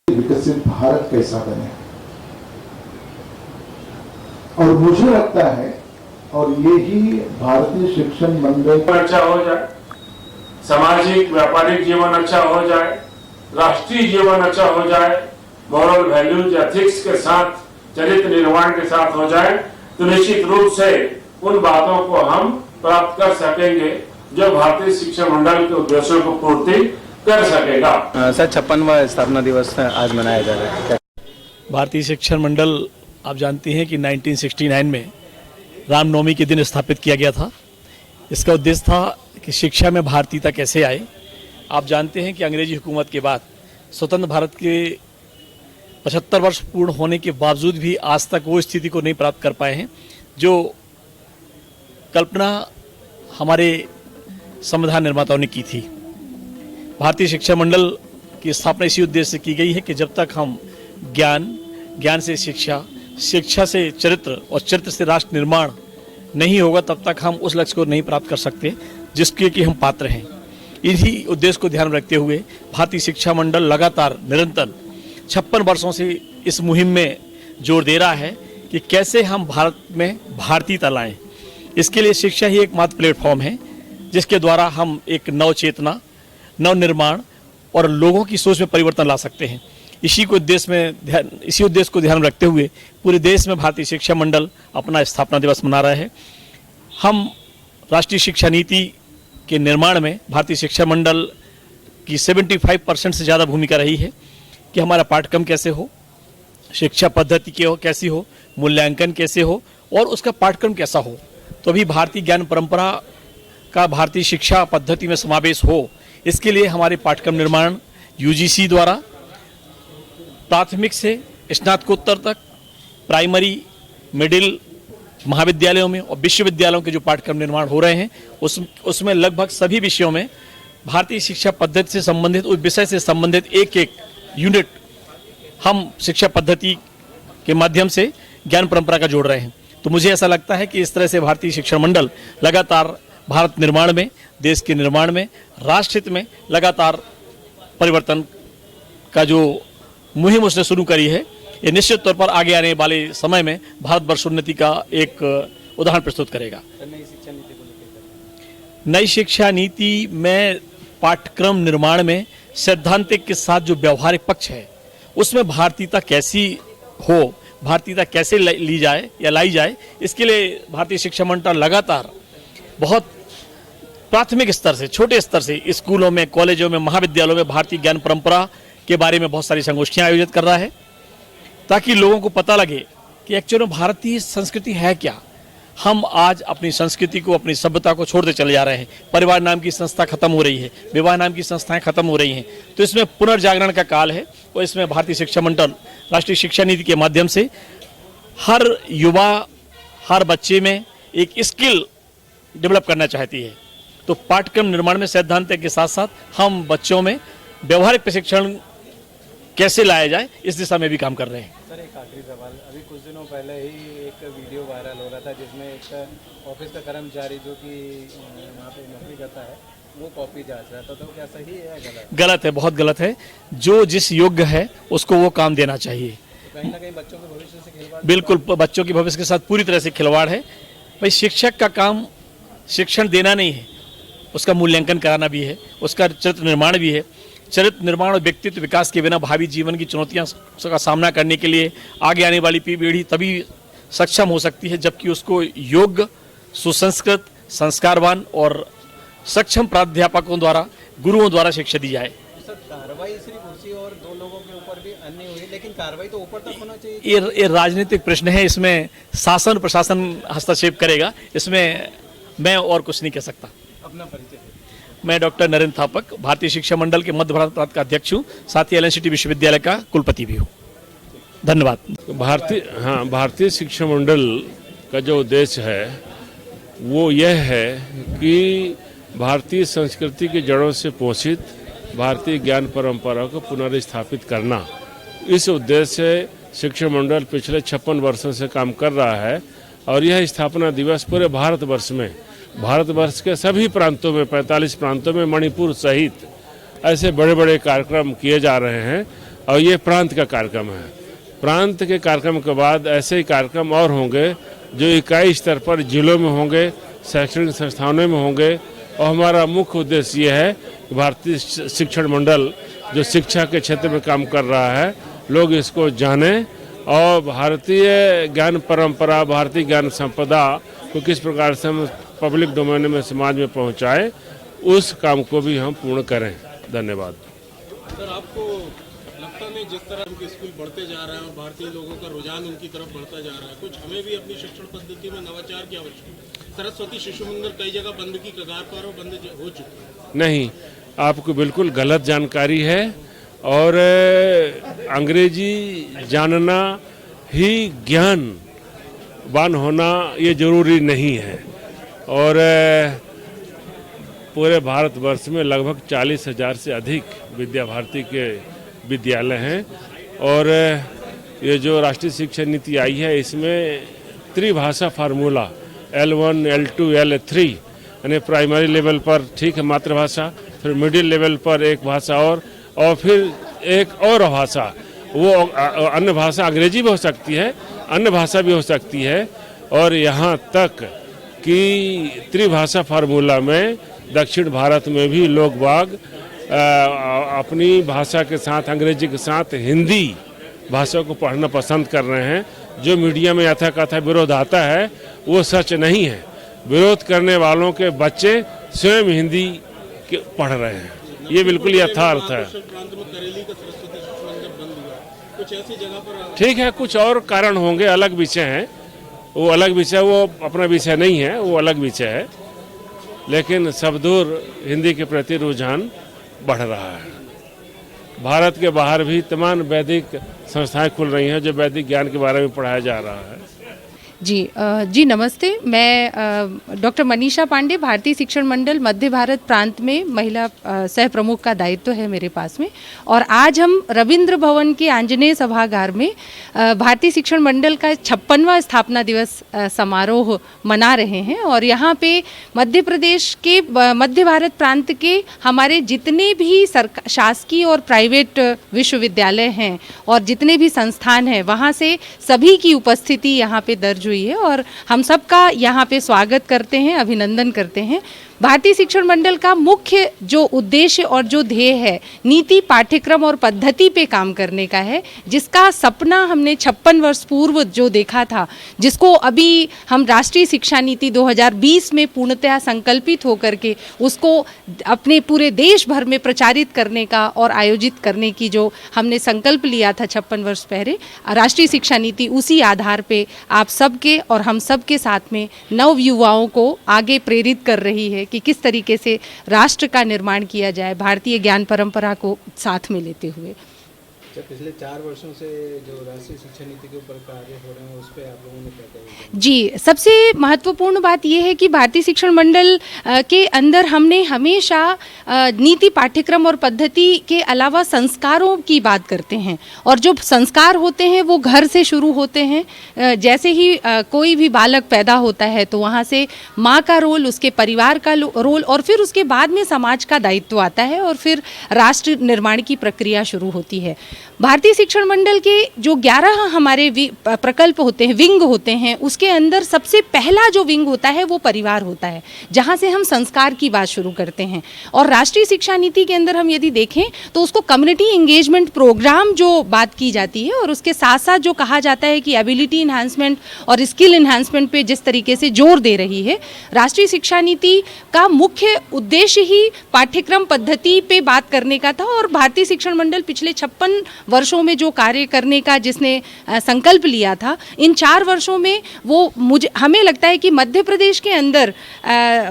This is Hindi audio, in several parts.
विकसित भारत कैसा बने। और मुझे लगता है और यही भारतीय शिक्षण मंडल अच्छा हो जाए, सामाजिक व्यापारिक जीवन अच्छा हो जाए, राष्ट्रीय जीवन अच्छा हो जाए, मॉरल वैल्यूज एथिक्स के साथ, चरित्र निर्माण के साथ हो जाए, तो निश्चित रूप से उन बातों को हम प्राप्त कर सकेंगे जो भारतीय शिक्षा मंडल के उद्देश्यों को पूर्ति कर सकेगा। सर 56वां स्थापना दिवस आज मनाया जा रहा है। भारतीय शिक्षण मंडल आप जानते हैं कि 1969 में रामनवमी के दिन स्थापित किया गया था। इसका उद्देश्य था कि शिक्षा में भारतीयता कैसे आए। आप जानते हैं कि अंग्रेजी हुकूमत के बाद स्वतंत्र भारत के 75 वर्ष पूर्ण होने के बावजूद भी आज तक वो स्थिति को नहीं प्राप्त कर पाए हैं जो कल्पना हमारे संविधान निर्माताओं ने की थी। भारतीय शिक्षा मंडल की स्थापना इसी उद्देश्य से की गई है कि जब तक हम ज्ञान से शिक्षा, शिक्षा से चरित्र और चरित्र से राष्ट्र निर्माण नहीं होगा तब तक हम उस लक्ष्य को नहीं प्राप्त कर सकते जिसके कि हम पात्र हैं। इसी उद्देश्य को ध्यान में रखते हुए भारतीय शिक्षा मंडल लगातार निरंतर 56 वर्षों से इस मुहिम में जोर दे रहा है कि कैसे हम भारत में भारतीयता लाएं। इसके लिए शिक्षा ही एकमात्र प्लेटफॉर्म है जिसके द्वारा हम एक नव चेतना, नव निर्माण और लोगों की सोच में परिवर्तन ला सकते हैं। इसी उद्देश्य को ध्यान में रखते हुए पूरे देश में भारतीय शिक्षा मंडल अपना स्थापना दिवस मना रहा है। हम राष्ट्रीय शिक्षा नीति के निर्माण में भारतीय शिक्षा मंडल की 75% से ज़्यादा भूमिका रही है कि हमारा पाठ्यक्रम कैसे हो, शिक्षा पद्धति कैसी हो, मूल्यांकन कैसे हो और उसका पाठ्यक्रम कैसा हो। तो अभी भारतीय ज्ञान परंपरा का भारतीय शिक्षा पद्धति में समावेश हो, इसके लिए हमारे पाठ्यक्रम निर्माण यूजीसी द्वारा प्राथमिक से स्नातकोत्तर तक प्राइमरी, मिडिल, महाविद्यालयों में और विश्वविद्यालयों के जो पाठ्यक्रम निर्माण हो रहे हैं उसमें लगभग सभी विषयों में भारतीय शिक्षा पद्धति से संबंधित, उस विषय से संबंधित एक यूनिट हम शिक्षा पद्धति के माध्यम से ज्ञान परंपरा का जोड़ रहे हैं। तो मुझे ऐसा लगता है कि इस तरह से भारतीय शिक्षण मंडल लगातार भारत निर्माण में, देश के निर्माण में, राष्ट्र हित में लगातार परिवर्तन का जो मुहिम उसने शुरू करी है, ये निश्चित तौर पर आगे आने वाले समय में भारतवर्ष उन्नति का एक उदाहरण प्रस्तुत करेगा। नई शिक्षा नीति में पाठ्यक्रम निर्माण में सैद्धांतिक के साथ जो व्यवहारिक पक्ष है उसमें भारतीयता कैसी हो, भारतीयता कैसे ली जाए या लाई जाए, इसके लिए भारतीय शिक्षा मंडल लगातार बहुत प्राथमिक स्तर से, छोटे स्तर से स्कूलों में, कॉलेजों में, महाविद्यालयों में भारतीय ज्ञान परंपरा के बारे में बहुत सारी संगोष्ठियां आयोजित कर रहा है ताकि लोगों को पता लगे कि एक्चुअली भारतीय संस्कृति है क्या। हम आज अपनी संस्कृति को, अपनी सभ्यता को छोड़ते चले जा रहे हैं। परिवार नाम की संस्था खत्म हो रही है, विवाह नाम की संस्थाएं खत्म हो रही हैं। तो इसमें पुनर्जागरण का काल है और इसमें भारतीय शिक्षा मंडल राष्ट्रीय शिक्षा नीति के माध्यम से हर युवा, हर बच्चे में एक स्किल डेवलप करना चाहती है। तो पाठ्यक्रम निर्माण में सैद्धांतिक के साथ साथ हम बच्चों में व्यवहारिक प्रशिक्षण कैसे लाया जाए इस दिशा में भी काम कर रहे हैं। सर एक आखिरी सवाल, अभी कुछ दिनों पहले ही एक वीडियो वायरल हो रहा था जिसमें एक ऑफिस का कर्मचारी जो कि वहाँ पे नौकरी करता है वो कॉपी जांच रहा था, तो क्या सही है या गलत? गलत है, बहुत गलत है। जो जिस योग्य है उसको वो काम देना चाहिए। तो कहीं ना कहीं बच्चों के भविष्य से खिलवाड़, बिल्कुल बच्चों के भविष्य के साथ पूरी तरह से खिलवाड़ है। भाई शिक्षक का काम शिक्षण देना नहीं है, उसका मूल्यांकन कराना भी है, उसका चरित्र निर्माण भी है। चरित्र निर्माण और व्यक्तित्व विकास के बिना भावी जीवन की चुनौतियों का सामना करने के लिए आगे आने वाली पीढ़ी तभी सक्षम हो सकती है जबकि उसको योग्य, सुसंस्कृत, संस्कारवान और सक्षम प्राध्यापकों द्वारा, गुरुओं द्वारा शिक्षा दी जाए। सर कार्रवाई सिर्फ कुर्सी और दो लोगों के ऊपर भी अन्य हुई, लेकिन कार्रवाई तो ऊपर तक होना चाहिए। ये राजनीतिक प्रश्न है, इसमें शासन प्रशासन हस्तक्षेप करेगा, इसमें मैं और कुछ नहीं कह सकता। अपना परिचय। मैं डॉक्टर नरेंद्र थापक, भारतीय शिक्षा मंडल के मध्य भारत प्रांत का अध्यक्ष हूँ, साथ ही LNCT विश्वविद्यालय का कुलपति भी हूँ। धन्यवाद। भारतीय शिक्षा मंडल का जो उद्देश्य है वो यह है कि भारतीय संस्कृति की जड़ों से पोषित भारतीय ज्ञान परंपरा को पुनर्स्थापित करना। इस उद्देश्य से शिक्षा मंडल पिछले 56 वर्षों से काम कर रहा है और यह स्थापना दिवस पूरे भारतवर्ष के सभी प्रांतों में, 45 प्रांतों में, मणिपुर सहित ऐसे बड़े बड़े कार्यक्रम किए जा रहे हैं और ये प्रांत का कार्यक्रम है। प्रांत के कार्यक्रम के बाद ऐसे ही कार्यक्रम और होंगे जो इकाई स्तर पर जिलों में होंगे, शैक्षणिक संस्थानों में होंगे। और हमारा मुख्य उद्देश्य ये है कि भारतीय शिक्षण मंडल जो शिक्षा के क्षेत्र में काम कर रहा है, लोग इसको जानें और भारतीय ज्ञान परंपरा, भारतीय ज्ञान संपदा को किस प्रकार से हम पब्लिक डोमेन में समाज में पहुंचाएं, उस काम को भी हम पूर्ण करें। धन्यवाद। सर, आपको लगता नहीं जिस तरह उनके स्कूल बढ़ते जा रहे हैं और भारतीय लोगों का रुझान उनकी तरफ बढ़ता जा रहा है, कुछ हमें भी अपनी शिक्षण पद्धति में नवाचार की आवश्यकता है? सरस्वती शिशु मंदिर कई जगह बंद की कगार पर और बंद हो चुके। नहीं, आपको बिल्कुल गलत जानकारी है और अंग्रेजी जानना ही ज्ञानवान होना ये जरूरी नहीं है। और पूरे भारतवर्ष में लगभग 40,000 से अधिक विद्या भारती के विद्यालय हैं और ये जो राष्ट्रीय शिक्षा नीति आई है इसमें त्रिभाषा फार्मूला L1, L2, L3 यानी प्राइमरी लेवल पर ठीक है मातृभाषा, फिर मिडिल लेवल पर एक भाषा और फिर एक और भाषा, वो अन्य भाषा अंग्रेजी भी हो सकती है, अन्य भाषा भी हो सकती है। और यहाँ तक कि त्रिभाषा फार्मूला में दक्षिण भारत में भी लोग बाग अपनी भाषा के साथ, अंग्रेजी के साथ हिंदी भाषा को पढ़ना पसंद कर रहे हैं। जो मीडिया में यथा कथा विरोध आता है वो सच नहीं है। विरोध करने वालों के बच्चे स्वयं हिंदी पढ़ रहे हैं, ये बिल्कुल यथार्थ है। ठीक है, कुछ और कारण होंगे, अलग विषय हैं, वो अलग विषय, वो अपना विषय नहीं है, वो अलग विषय है। लेकिन सब दूर हिंदी के प्रति रुझान बढ़ रहा है। भारत के बाहर भी तमाम वैदिक संस्थाएं खुल रही हैं जो वैदिक ज्ञान के बारे में पढ़ाया जा रहा है। जी नमस्ते। मैं डॉक्टर मनीषा पांडे, भारतीय शिक्षण मंडल मध्य भारत प्रांत में महिला सह प्रमुख का दायित्व है मेरे पास में। और आज हम रविंद्र भवन के आंजनेय सभागार में भारतीय शिक्षण मंडल का 56वां स्थापना दिवस समारोह मना रहे हैं। और यहाँ पे मध्य प्रदेश के मध्य भारत प्रांत के हमारे जितने भी शासकीय और प्राइवेट विश्वविद्यालय हैं और जितने भी संस्थान हैं, वहाँ से सभी की उपस्थिति यहाँ पे दर्ज हुई है और हम सबका यहाँ पे स्वागत करते हैं, अभिनंदन करते हैं। भारतीय शिक्षण मंडल का मुख्य जो उद्देश्य और जो ध्येय है, नीति, पाठ्यक्रम और पद्धति पे काम करने का है, जिसका सपना हमने 56 वर्ष पूर्व जो देखा था, जिसको अभी हम राष्ट्रीय शिक्षा नीति 2020 में पूर्णतः संकल्पित होकर के उसको अपने पूरे देश भर में प्रचारित करने का और आयोजित करने की जो हमने संकल्प लिया था 56 वर्ष पहले, राष्ट्रीय शिक्षा नीति उसी आधार पे आप सबके और हम सबके साथ में नव युवाओं को आगे प्रेरित कर रही है कि किस तरीके से राष्ट्र का निर्माण किया जाए भारतीय ज्ञान परंपरा को साथ में लेते हुए। पिछले 4 वर्षों से जो राष्ट्रीय शिक्षा नीति के ऊपर कार्य हो रहे हैं उस पे आप लोगों ने क्या कहा? जी, सबसे महत्वपूर्ण बात यह है कि भारतीय शिक्षण मंडल के अंदर हमने हमेशा नीति, पाठ्यक्रम और पद्धति के अलावा संस्कारों की बात करते हैं। और जो संस्कार होते हैं वो घर से शुरू होते हैं। जैसे ही कोई भी बालक पैदा होता है तो वहाँ से माँ का रोल, उसके परिवार का रोल और फिर उसके बाद में समाज का दायित्व आता है और फिर राष्ट्र निर्माण की प्रक्रिया शुरू होती है। भारतीय शिक्षण मंडल के जो 11 हमारे प्रकल्प होते हैं, विंग होते हैं, उसके अंदर सबसे पहला जो विंग होता है वो परिवार होता है, जहाँ से हम संस्कार की बात शुरू करते हैं। और राष्ट्रीय शिक्षा नीति के अंदर हम यदि देखें तो उसको कम्युनिटी इंगेजमेंट प्रोग्राम जो बात की जाती है और उसके साथ साथ जो कहा जाता है कि एबिलिटी इन्हांसमेंट और स्किल इन्हांसमेंट पे जिस तरीके से जोर दे रही है, राष्ट्रीय शिक्षा नीति का मुख्य उद्देश्य ही पाठ्यक्रम पद्धति पे बात करने का था। और भारतीय शिक्षण मंडल पिछले 56 वर्षों में जो कार्य करने का जिसने संकल्प लिया था, इन 4 वर्षों में वो हमें लगता है कि मध्य प्रदेश के अंदर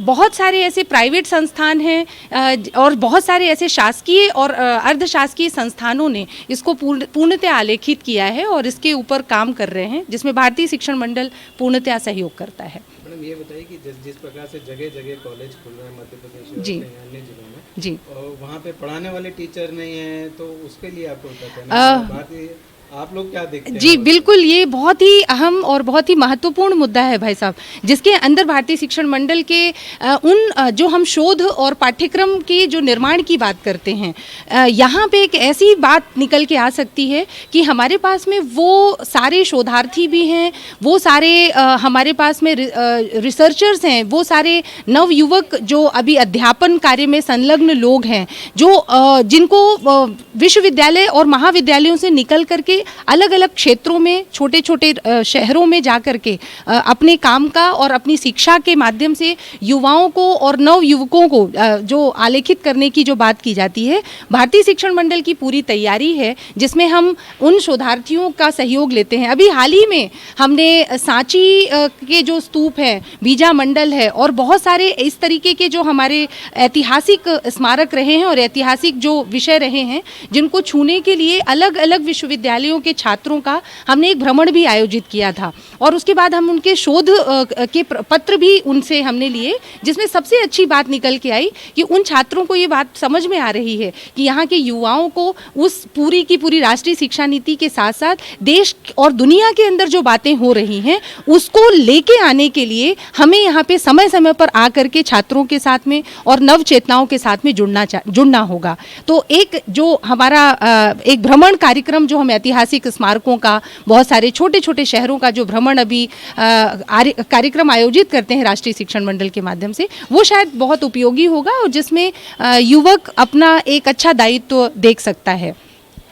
बहुत सारे ऐसे प्राइवेट संस्थान हैं और बहुत सारे ऐसे शासकीय और अर्धशासकीय संस्थानों ने इसको पूर्णतः आलेखित किया है और इसके ऊपर काम कर रहे हैं, जिसमें भारतीय शिक्षण मंडल पूर्णतः सहयोग करता है। मैडम, ये बताइए कि जिस प्रकार से जगह जगह कॉलेज खुल रहे हैं मध्य प्रदेश में, जी, अन्य जिलों में, जी, और वहाँ पे पढ़ाने वाले टीचर नहीं हैं, तो उसके लिए आपको क्या कहना है? भारतीय आप लोग क्या देखते हैं? जी बिल्कुल, ये बहुत ही अहम और बहुत ही महत्वपूर्ण मुद्दा है भाई साहब, जिसके अंदर भारतीय शिक्षण मंडल के जो हम शोध और पाठ्यक्रम के जो निर्माण की बात करते हैं, यहाँ पे एक ऐसी बात निकल के आ सकती है कि हमारे पास में वो सारे शोधार्थी भी हैं, वो सारे हमारे पास में रिसर्चर्स हैं, वो सारे नवयुवक जो अभी अध्यापन कार्य में संलग्न लोग हैं, जो जिनको विश्वविद्यालय और महाविद्यालयों से निकल करके अलग अलग क्षेत्रों में, छोटे छोटे शहरों में जा कर के अपने काम का और अपनी शिक्षा के माध्यम से युवाओं को और नव युवकों को जो आलेखित करने की जो बात की जाती है, भारतीय शिक्षण मंडल की पूरी तैयारी है, जिसमें हम उन शोधार्थियों का सहयोग लेते हैं। अभी हाल ही में हमने सांची के जो स्तूप हैं, बीजा मंडल है और बहुत सारे इस तरीके के जो हमारे ऐतिहासिक स्मारक रहे हैं और ऐतिहासिक जो विषय रहे हैं, जिनको छूने के लिए अलग अलग विश्वविद्यालयों के छात्रों का हमने एक भ्रमण भी आयोजित किया था और उसके बाद हम उनके शोध के पत्र भी उनसे हमने लिए, जिसमें सबसे अच्छी बात निकल के आई कि उन छात्रों को ये बात समझ में आ रही है कि यहाँ के युवाओं को उस पूरी की पूरी राष्ट्रीय शिक्षा नीति के साथ साथ देश और दुनिया के अंदर जो बातें हो रही हैं उसको लेके आने के लिए हमें यहाँ पे समय समय पर आकर के छात्रों के साथ में और नव चेतनाओं के साथ में जुड़ना होगा। तो एक जो हमारा एक भ्रमण कार्यक्रम जो हम ऐतिहासिक स्मारकों का, बहुत सारे छोटे छोटे शहरों का जो भ्रमण अभी कार्यक्रम आयोजित करते हैं राष्ट्रीय शिक्षण मंडल के माध्यम से, वो शायद बहुत उपयोगी होगा और जिसमें युवक अपना एक अच्छा दायित्व देख सकता है।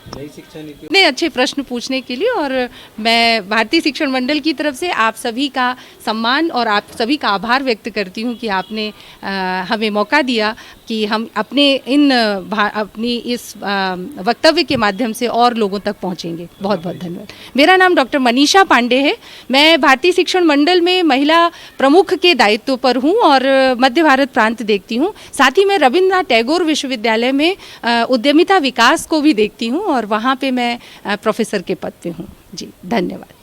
नई शिक्षा नीति इतने अच्छे प्रश्न पूछने के लिए और मैं भारतीय शिक्षण मंडल की तरफ से आप सभी का सम्मान और आप सभी का आभार व्यक्त करती हूँ कि आपने हमें मौका दिया कि हम अपनी इस वक्तव्य के माध्यम से और लोगों तक पहुँचेंगे। बहुत बहुत धन्यवाद। मेरा नाम डॉक्टर मनीषा पांडे है। मैं भारतीय शिक्षण मंडल में महिला प्रमुख के दायित्व पर हूँ और मध्य भारत प्रांत देखती हूँ। साथ ही मैं रविन्द्रनाथ टैगोर विश्वविद्यालय में उद्यमिता विकास को भी देखती हूँ और वहाँ पे मैं प्रोफेसर के पद पे हूँ। जी धन्यवाद।